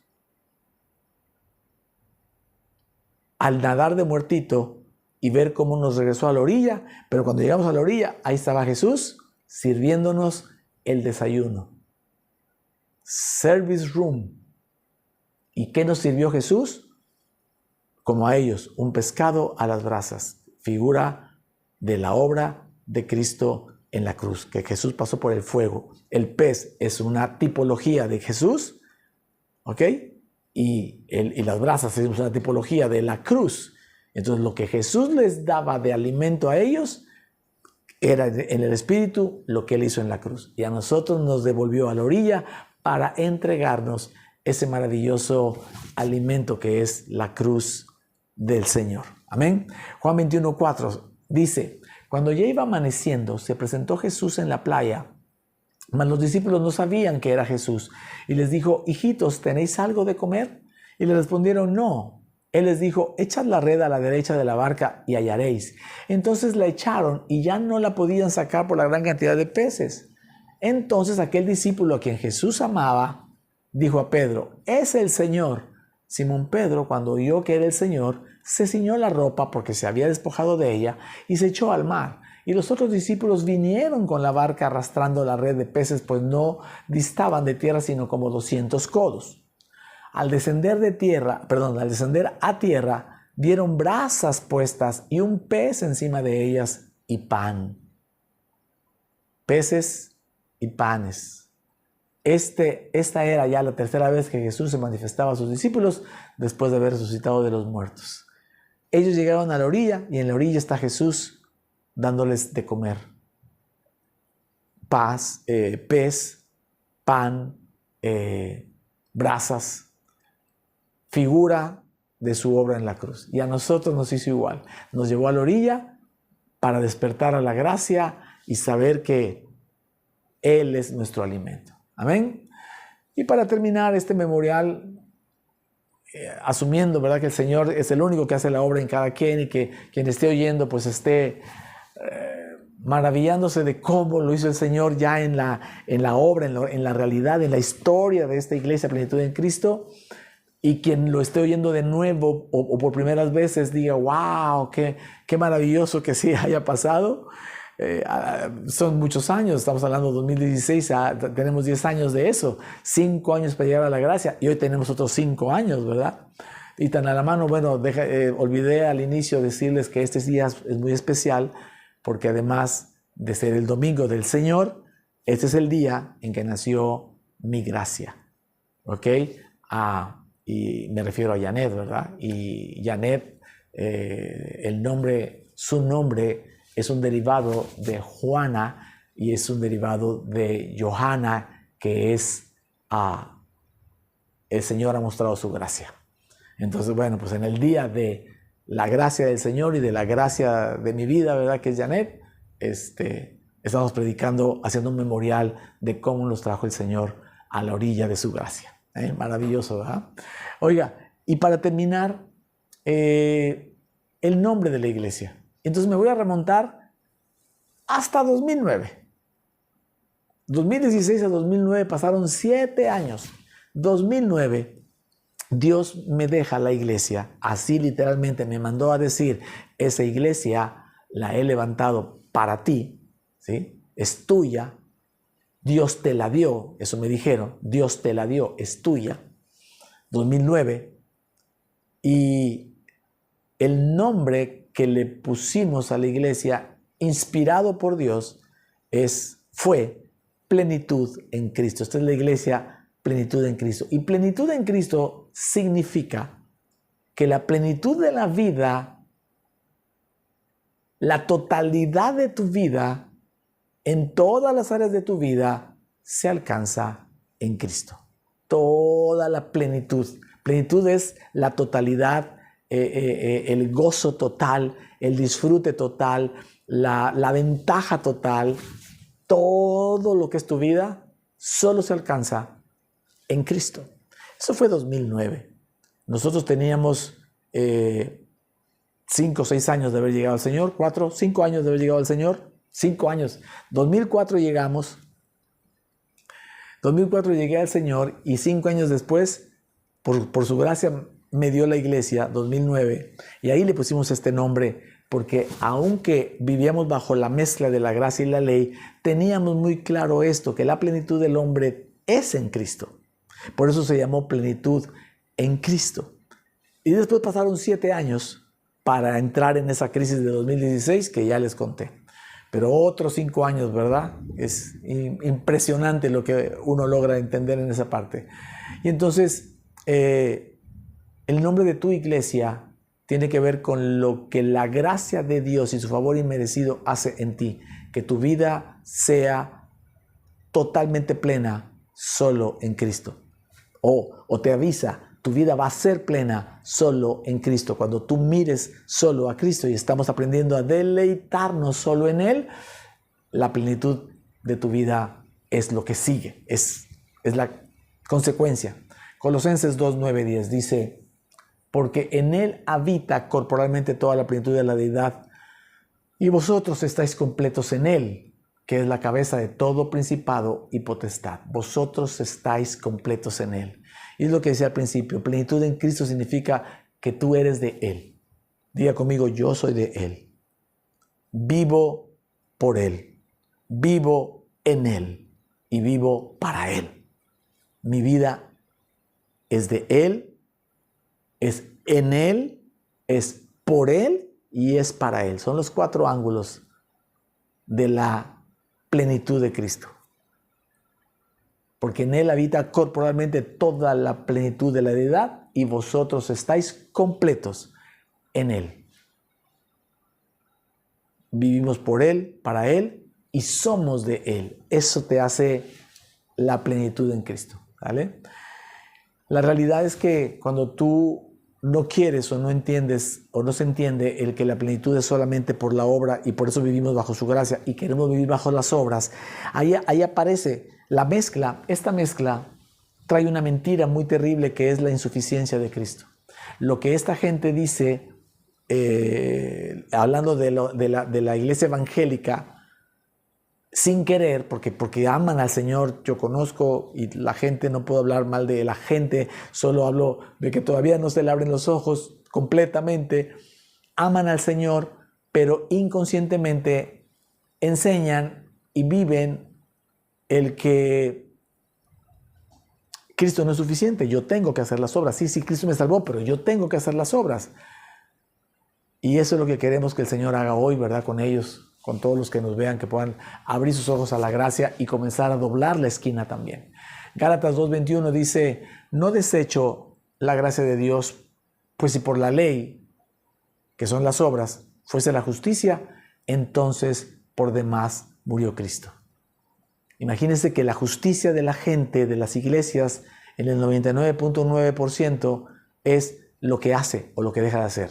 al nadar de muertito y ver cómo nos regresó a la orilla. Pero cuando llegamos a la orilla, ahí estaba Jesús sirviéndonos el desayuno. Service room. ¿Y qué nos sirvió Jesús? Como a ellos, un pescado a las brasas, figura de la obra de Cristo en la cruz, que Jesús pasó por el fuego. El pez es una tipología de Jesús, ¿ok? Y las brasas es una tipología de la cruz. Entonces lo que Jesús les daba de alimento a ellos era en el Espíritu lo que Él hizo en la cruz. Y a nosotros nos devolvió a la orilla para entregarnos ese maravilloso alimento que es la cruz del Señor. Amén. Juan 21:4 dice: cuando ya iba amaneciendo, se presentó Jesús en la playa, mas los discípulos no sabían que era Jesús. Y les dijo: hijitos, ¿tenéis algo de comer? Y le respondieron: no. Él les dijo: echad la red a la derecha de la barca y hallaréis. Entonces la echaron y ya no la podían sacar por la gran cantidad de peces. Entonces aquel discípulo a quien Jesús amaba dijo a Pedro: es el Señor. Simón Pedro, cuando oyó que era el Señor, se ciñó la ropa porque se había despojado de ella y se echó al mar. Y los otros discípulos vinieron con la barca arrastrando la red de peces, pues no distaban de tierra sino como 200 codos. Al descender a tierra, vieron brasas puestas y un pez encima de ellas y pan. Peces y panes. Esta era ya la tercera vez que Jesús se manifestaba a sus discípulos después de haber resucitado de los muertos. Ellos llegaron a la orilla y en la orilla está Jesús dándoles de comer. Pez, pan, brasas, figura de su obra en la cruz. Y a nosotros nos hizo igual. Nos llevó a la orilla para despertar a la gracia y saber que Él es nuestro alimento. Amén. Y para terminar este memorial, asumiendo, ¿verdad?, que el Señor es el único que hace la obra en cada quien y que quien esté oyendo pues esté maravillándose de cómo lo hizo el Señor ya en la obra, en la realidad, en la historia de esta iglesia Plenitud en Cristo, y quien lo esté oyendo de nuevo o por primeras veces diga: wow, qué maravilloso que sí haya pasado. Son muchos años, estamos hablando de 2016, tenemos 10 años de eso, 5 años para llegar a la gracia y hoy tenemos otros 5 años, ¿verdad? Y tan a la mano, bueno, olvidé al inicio decirles que este día es muy especial porque además de ser el domingo del Señor, este es el día en que nació mi gracia. ¿Ok? Y me refiero a Janet, ¿verdad? Y Janet, su nombre es un derivado de Juana y es un derivado de Johanna, que es el Señor ha mostrado su gracia. Entonces, bueno, pues en el día de la gracia del Señor y de la gracia de mi vida, ¿verdad? Que es Janet, estamos predicando, haciendo un memorial de cómo nos trajo el Señor a la orilla de su gracia. Maravilloso, ¿verdad? Oiga, y para terminar, el nombre de la iglesia. Entonces me voy a remontar hasta 2009. 2016 a 2009 pasaron 7 años. 2009, Dios me deja la iglesia, así literalmente me mandó a decir, esa iglesia la he levantado para ti, ¿sí? Es tuya, Dios te la dio, eso me dijeron, Dios te la dio, es tuya. 2009, y el nombre que le pusimos a la iglesia, inspirado por Dios, fue Plenitud en Cristo. Esta es la iglesia Plenitud en Cristo. Y plenitud en Cristo significa que la plenitud de la vida, la totalidad de tu vida, en todas las áreas de tu vida, se alcanza en Cristo. Toda la plenitud. Plenitud es la totalidad, el gozo total, el disfrute total, la ventaja total. Todo lo que es tu vida solo se alcanza en Cristo. Eso fue 2009. Nosotros teníamos 5 o 6 años de haber llegado al Señor, 4, 5 años de haber llegado al Señor, 5 años. 2004 llegamos, 2004 llegué al Señor y 5 años después, por su gracia, me dio la iglesia, 2009, y ahí le pusimos este nombre, porque aunque vivíamos bajo la mezcla de la gracia y la ley, teníamos muy claro esto, que la plenitud del hombre es en Cristo. Por eso se llamó Plenitud en Cristo. Y después pasaron 7 años para entrar en esa crisis de 2016 que ya les conté. Pero otros 5 años, ¿verdad? Es impresionante lo que uno logra entender en esa parte. Y entonces, el nombre de tu iglesia tiene que ver con lo que la gracia de Dios y su favor inmerecido hace en ti. Que tu vida sea totalmente plena solo en Cristo. O te avisa, tu vida va a ser plena solo en Cristo. Cuando tú mires solo a Cristo y estamos aprendiendo a deleitarnos solo en Él, la plenitud de tu vida es lo que sigue, es la consecuencia. Colosenses 2, 9, 10 dice, porque en Él habita corporalmente toda la plenitud de la deidad, y vosotros estáis completos en Él, que es la cabeza de todo principado y potestad. Vosotros estáis completos en Él. Y es lo que decía al principio, plenitud en Cristo significa que tú eres de Él. Diga conmigo, yo soy de Él. Vivo por Él. Vivo en Él. Y vivo para Él. Mi vida es de Él, es en Él, es por Él y es para Él. Son los 4 ángulos de la plenitud de Cristo. Porque en Él habita corporalmente toda la plenitud de la deidad y vosotros estáis completos en Él. Vivimos por Él, para Él y somos de Él. Eso te hace la plenitud en Cristo, ¿vale? La realidad es que cuando tú no quieres o no entiendes o no se entiende el que la plenitud es solamente por la obra y por eso vivimos bajo su gracia y queremos vivir bajo las obras, ahí aparece la mezcla. Esta mezcla trae una mentira muy terrible que es la insuficiencia de Cristo. Lo que esta gente dice, hablando de la iglesia evangélica, sin querer, porque aman al Señor. Yo conozco y la gente, no puedo hablar mal de la gente, solo hablo de que todavía no se le abren los ojos completamente. Aman al Señor, pero inconscientemente enseñan y viven el que Cristo no es suficiente, yo tengo que hacer las obras. Sí, Cristo me salvó, pero yo tengo que hacer las obras. Y eso es lo que queremos que el Señor haga hoy, ¿verdad? Con ellos, con todos los que nos vean, que puedan abrir sus ojos a la gracia y comenzar a doblar la esquina también. Gálatas 2:21 dice, no desecho la gracia de Dios, pues si por la ley, que son las obras, fuese la justicia, entonces por demás murió Cristo. Imagínense que la justicia de la gente, de las iglesias, en el 99.9% es lo que hace o lo que deja de hacer.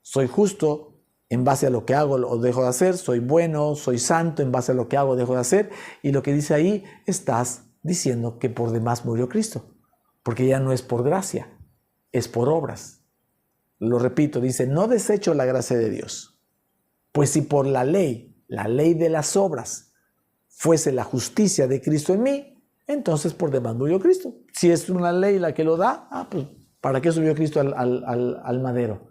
Soy justo en base a lo que hago o dejo de hacer, soy bueno, soy santo en base a lo que hago o dejo de hacer, y lo que dice ahí, estás diciendo que por demás murió Cristo, porque ya no es por gracia, es por obras. Lo repito, dice, no desecho la gracia de Dios, pues si por la ley de las obras, fuese la justicia de Cristo en mí, entonces por demás murió Cristo. Si es una ley la que lo da, pues ¿para qué subió Cristo al madero?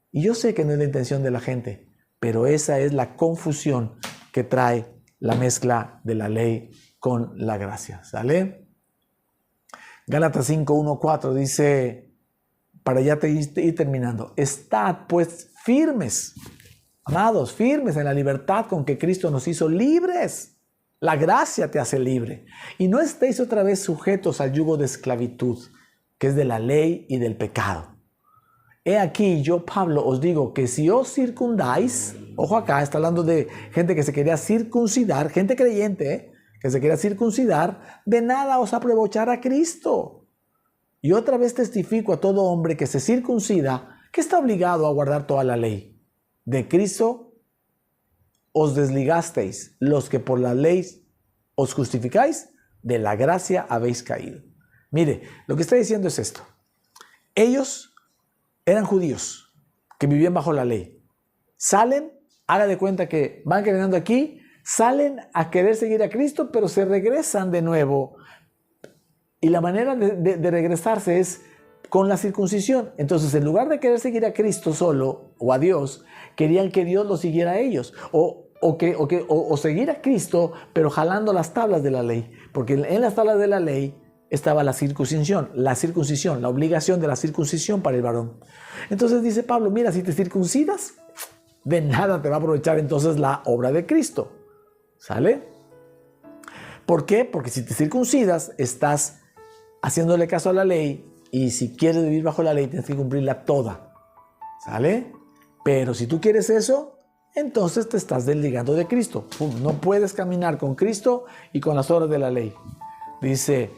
Y yo sé que no es la intención de la gente, pero esa es la confusión que trae la mezcla de la ley con la gracia. ¿Sale? Gálatas 5:1-4 dice, para ya ir terminando, estad pues firmes, amados, firmes en la libertad con que Cristo nos hizo libres. La gracia te hace libre. Y no estéis otra vez sujetos al yugo de esclavitud, que es de la ley y del pecado. He aquí, yo, Pablo, os digo que si os circundáis, ojo acá, está hablando de gente que se quería circuncidar, gente creyente, que se quería circuncidar, de nada os aprovechará Cristo. Y otra vez testifico a todo hombre que se circuncida, que está obligado a guardar toda la ley. De Cristo os desligasteis, los que por la ley os justificáis, de la gracia habéis caído. Mire, lo que está diciendo es esto. Ellos eran judíos que vivían bajo la ley. Salen, haga de cuenta que van caminando aquí, salen a querer seguir a Cristo, pero se regresan de nuevo. Y la manera de regresarse es con la circuncisión. Entonces, en lugar de querer seguir a Cristo solo o a Dios, querían que Dios los siguiera a ellos. O seguir a Cristo, pero jalando las tablas de la ley. Porque en las tablas de la ley estaba la circuncisión, la obligación de la circuncisión para el varón. Entonces dice Pablo, mira, si te circuncidas, de nada te va a aprovechar entonces la obra de Cristo. ¿Sale? ¿Por qué? Porque si te circuncidas, estás haciéndole caso a la ley, y si quieres vivir bajo la ley, tienes que cumplirla toda. ¿Sale? Pero si tú quieres eso, entonces te estás desligando de Cristo. No puedes caminar con Cristo y con las obras de la ley. Dice,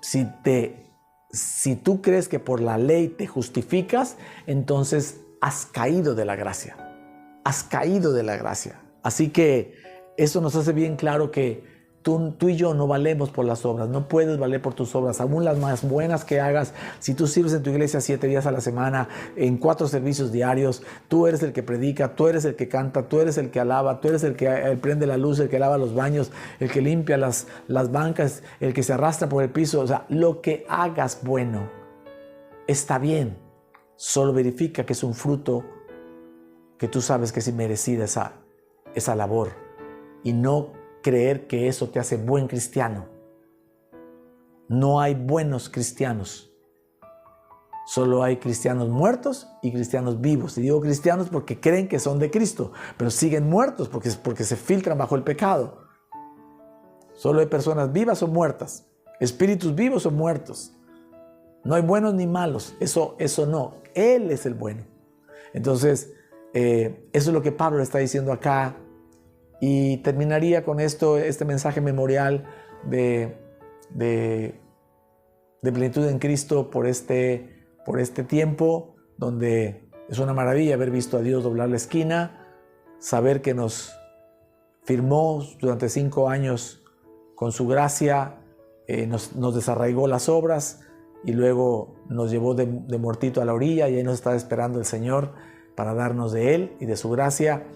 si tú crees que por la ley te justificas, entonces has caído de la gracia. Has caído de la gracia. Así que eso nos hace bien claro que tú y yo no valemos por las obras, no puedes valer por tus obras, aún las más buenas que hagas. Si tú sirves en tu iglesia 7 días a la semana, en 4 servicios diarios, tú eres el que predica, tú eres el que canta, tú eres el que alaba, tú eres el que prende la luz, el que lava los baños, el que limpia las bancas, el que se arrastra por el piso. O sea, lo que hagas bueno está bien, solo verifica que es un fruto que tú sabes que es inmerecida esa labor, y no creer que eso te hace buen cristiano. No hay buenos cristianos. Solo hay cristianos muertos y cristianos vivos. Y digo cristianos porque creen que son de Cristo, pero siguen muertos porque se filtran bajo el pecado. Solo hay personas vivas o muertas, espíritus vivos o muertos. No hay buenos ni malos. Eso no. Él es el bueno. Entonces, eso es lo que Pablo está diciendo acá. Y terminaría con este mensaje memorial de plenitud en Cristo por este tiempo, donde es una maravilla haber visto a Dios doblar la esquina, saber que nos firmó durante 5 años con su gracia, nos desarraigó las obras y luego nos llevó de muertito a la orilla, y ahí nos está esperando el Señor para darnos de Él y de su gracia.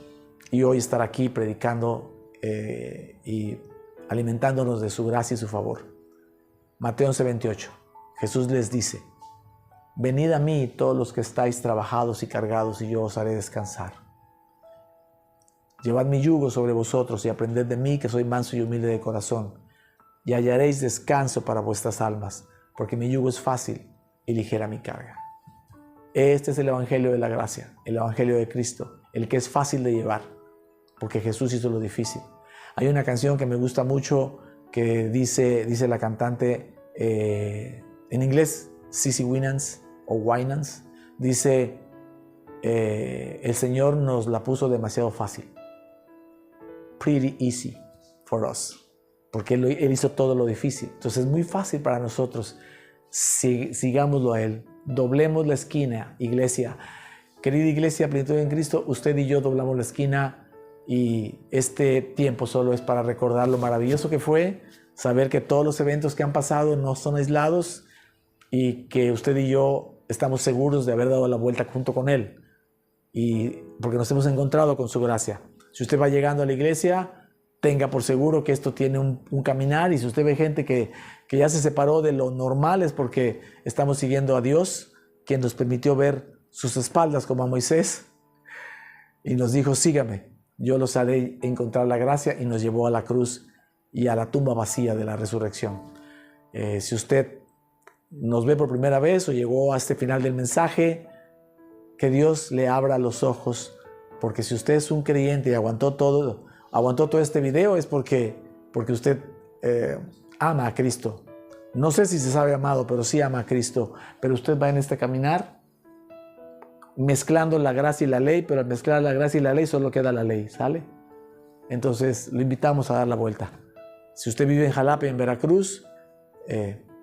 Y hoy estar aquí predicando y alimentándonos de su gracia y su favor. Mateo 11:28. Jesús les dice, venid a mí todos los que estáis trabajados y cargados, y yo os haré descansar. Llevad mi yugo sobre vosotros y aprended de mí, que soy manso y humilde de corazón, y hallaréis descanso para vuestras almas, porque mi yugo es fácil y ligera mi carga. Este es el Evangelio de la gracia, el Evangelio de Cristo, el que es fácil de llevar, porque Jesús hizo lo difícil. Hay una canción que me gusta mucho que dice la cantante en inglés, CeCe Winans o Winans, dice, el Señor nos la puso demasiado fácil. Pretty easy for us. Porque Él hizo todo lo difícil. Entonces es muy fácil para nosotros. Sigámoslo a Él. Doblemos la esquina, iglesia. Querida iglesia, Plenitud en Cristo, usted y yo doblamos la esquina y este tiempo solo es para recordar lo maravilloso que fue, saber que todos los eventos que han pasado no son aislados y que usted y yo estamos seguros de haber dado la vuelta junto con Él y porque nos hemos encontrado con su gracia. Si usted va llegando a la iglesia, tenga por seguro que esto tiene un caminar, y si usted ve gente que ya se separó de lo normal es porque estamos siguiendo a Dios, quien nos permitió ver sus espaldas como a Moisés y nos dijo, sígame, yo los haré encontrar la gracia, y nos llevó a la cruz y a la tumba vacía de la resurrección. Si usted nos ve por primera vez o llegó a este final del mensaje, que Dios le abra los ojos, porque si usted es un creyente y aguantó todo este video es porque usted ama a Cristo. No sé si se sabe amado, pero sí ama a Cristo. Pero usted va en este caminar mezclando la gracia y la ley, pero al mezclar la gracia y la ley solo queda la ley, ¿sale? Entonces lo invitamos a dar la vuelta. Si usted vive en Jalapa y en Veracruz,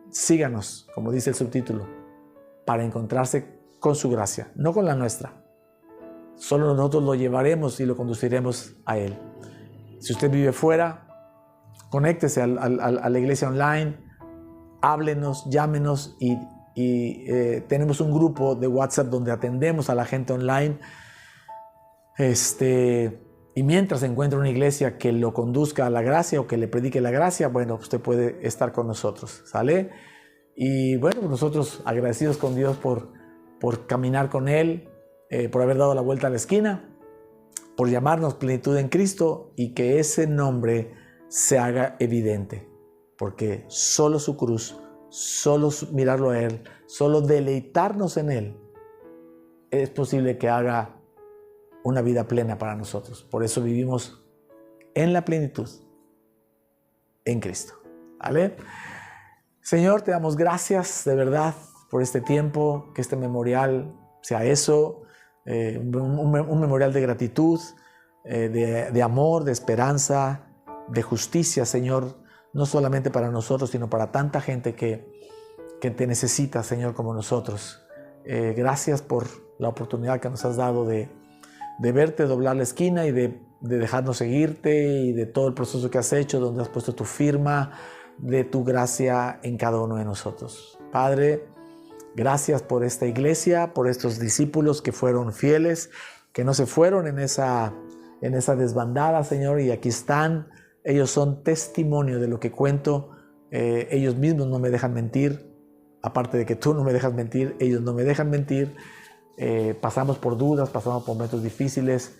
síganos, como dice el subtítulo, para encontrarse con su gracia, no con la nuestra. Solo nosotros lo llevaremos y lo conduciremos a Él. Si usted vive fuera, conéctese a la iglesia online, háblenos, llámenos y tenemos un grupo de WhatsApp donde atendemos a la gente online. Y mientras encuentra una iglesia que lo conduzca a la gracia o que le predique la gracia, bueno, usted puede estar con nosotros, ¿sale? Y bueno, nosotros agradecidos con Dios por caminar con Él, por haber dado la vuelta a la esquina, por llamarnos Plenitud en Cristo y que ese nombre se haga evidente, porque solo su cruz, solo mirarlo a Él, solo deleitarnos en Él, es posible que haga una vida plena para nosotros. Por eso vivimos en la plenitud en Cristo. ¿Vale? Señor, te damos gracias de verdad por este tiempo, que este memorial sea eso, un memorial de gratitud, de amor, de esperanza, de justicia, Señor, no solamente para nosotros, sino para tanta gente que te necesita, Señor, como nosotros. Gracias por la oportunidad que nos has dado de verte doblar la esquina y de dejarnos seguirte, y de todo el proceso que has hecho, donde has puesto tu firma de tu gracia en cada uno de nosotros. Padre, gracias por esta iglesia, por estos discípulos que fueron fieles, que no se fueron en esa desbandada, Señor, y aquí están. Ellos son testimonio de lo que cuento. Ellos mismos no me dejan mentir. Aparte de que tú no me dejas mentir, ellos no me dejan mentir. Pasamos por dudas, pasamos por momentos difíciles,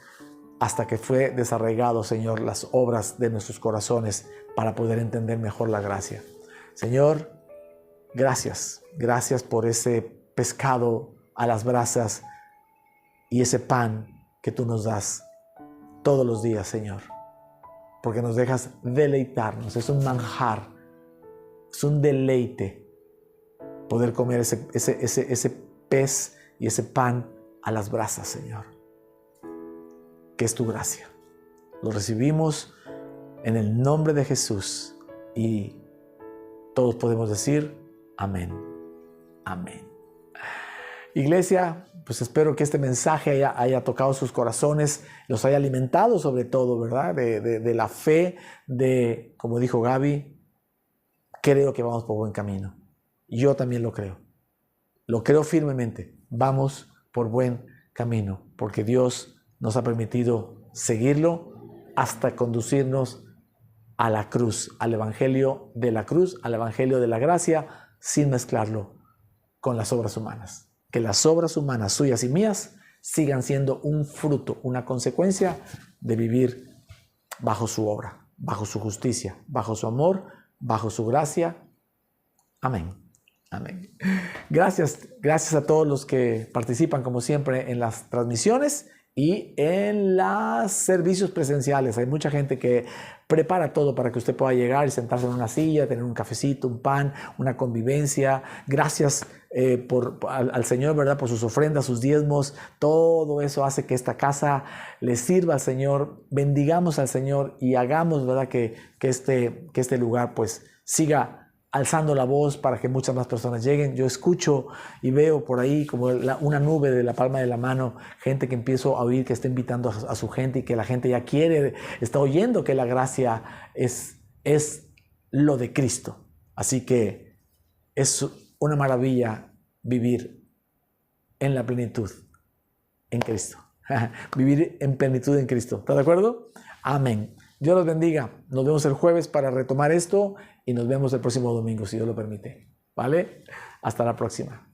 hasta que fue desarraigado, Señor, las obras de nuestros corazones para poder entender mejor la gracia. Señor, gracias. Gracias por ese pescado a las brasas y ese pan que tú nos das todos los días, Señor, porque nos dejas deleitarnos. Es un manjar, es un deleite poder comer ese pez y ese pan a las brasas, Señor, que es tu gracia. Lo recibimos en el nombre de Jesús y todos podemos decir amén. Amén. Iglesia, pues espero que este mensaje haya tocado sus corazones, los haya alimentado sobre todo, ¿verdad? De la fe, como dijo Gaby, creo que vamos por buen camino. Yo también lo creo. Lo creo firmemente. Vamos por buen camino, porque Dios nos ha permitido seguirlo hasta conducirnos a la cruz, al evangelio de la cruz, al evangelio de la gracia, sin mezclarlo con las obras humanas. Que las obras humanas suyas y mías sigan siendo un fruto, una consecuencia de vivir bajo su obra, bajo su justicia, bajo su amor, bajo su gracia. Amén. Amén. Gracias a todos los que participan, como siempre, en las transmisiones y en los servicios presenciales. Hay mucha gente que prepara todo para que usted pueda llegar y sentarse en una silla, tener un cafecito, un pan, una convivencia. Gracias al Señor, ¿verdad? Por sus ofrendas, sus diezmos. Todo eso hace que esta casa le sirva al Señor. Bendigamos al Señor y hagamos, ¿verdad? Que este lugar pues siga alzando la voz para que muchas más personas lleguen. Yo escucho y veo por ahí como una nube de la palma de la mano, gente que empiezo a oír que está invitando a su gente y que la gente ya está oyendo que la gracia es lo de Cristo. Así que es una maravilla vivir en la plenitud en Cristo. Vivir en plenitud en Cristo. ¿Está de acuerdo? Amén. Dios los bendiga. Nos vemos el jueves para retomar esto y nos vemos el próximo domingo, si Dios lo permite. ¿Vale? Hasta la próxima.